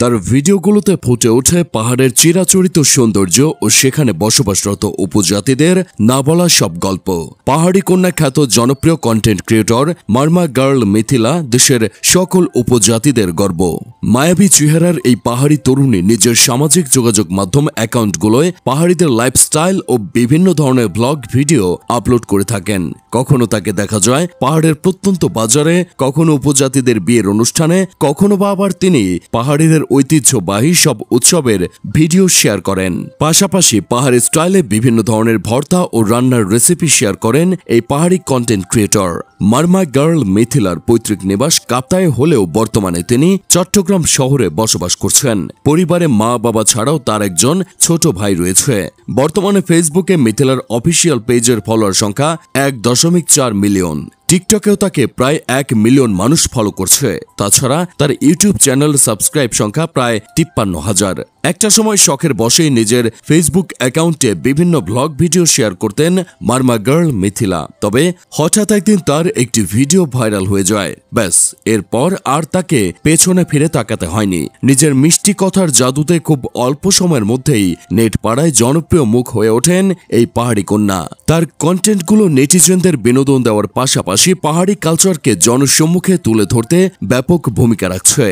তার ভিডিওগুলোতে ফুটে ওঠে পাহাড়ের চিরাচরিত সৌন্দর্য ও সেখানে বসবাসরত উপজাতিদের না বলা সব গল্প। পাহাড়ি কন্যা খ্যাত জনপ্রিয় content creator Marma girl Mithila দেশের সকল উপজাতিদের গর্ব। মায়াবী চেহারার এই পাহাড়ি তরুণী নিজের সামাজিক যোগাযোগ মাধ্যম অ্যাকাউন্টগুলোয় পাহাড়িদের লাইফস্টাইল ও বিভিন্ন ধরনের ব্লগ ভিডিও আপলোড করে থাকেন। কখনো তাকে দেখা যায় পাহাড়ের প্রত্যন্ত বাজারে, কখনো উপজাতিদের বিয়ের অনুষ্ঠানে, কখনো বা আবার তিনি পাহাড়িদের ঐতিহ্যবাহী সব উৎসবের ভিডিও শেয়ার করেন। পাশাপাশি পাহাড়ি স্টাইলে বিভিন্ন ধরনের ভর্তা ও রান্নার রেসিপি শেয়ার করেন এই পাহাড়ি কন্টেন্ট ক্রিয়েটর। মারমা গার্ল মিথিলার পৈতৃক নিবাস কাপ্তায়ে হলেও বর্তমানে তিনি চট্টগ্রাম শহরে বসবাস করছেন। পরিবারে মা বাবা ছাড়াও তার একজন ছোট ভাই রয়েছে। বর্তমানে ফেসবুকে মিথিলার অফিসিয়াল পেজের ফলোয়ার সংখ্যা 1.4 মিলিয়ন। টিকটকেও তাকে প্রায় 1 মিলিয়ন মানুষ ফলো করছে। তাছাড়া তার ইউটিউব চ্যানেল সাবস্ক্রাইব সংখ্যা প্রায় 53,000। একটা সময় শখের বশেই নিজের ফেসবুক অ্যাকাউন্টে বিভিন্ন ব্লগ ভিডিও শেয়ার করতেন মারমা গার্ল মিথিলা। তবে হঠাৎ একদিন তার একটি ভিডিও ভাইরাল হয়ে যায়। ব্যাস, এরপর আর তাকে পেছনে ফিরে তাকাতে হয়নি। নিজের মিষ্টি কথার জাদুতে খুব অল্প সময়ের মধ্যেই নেট পাড়ায় জনপ্রিয় মুখ হয়ে ওঠেন এই পাহাড়ি কন্যা। তার কন্টেন্টগুলো নেটিজেনদের বিনোদন দেওয়ার পাশাপাশি পাহাড়ি কালচারকে জনসম্মুখে তুলে ধরতে ব্যাপক ভূমিকা রাখছে।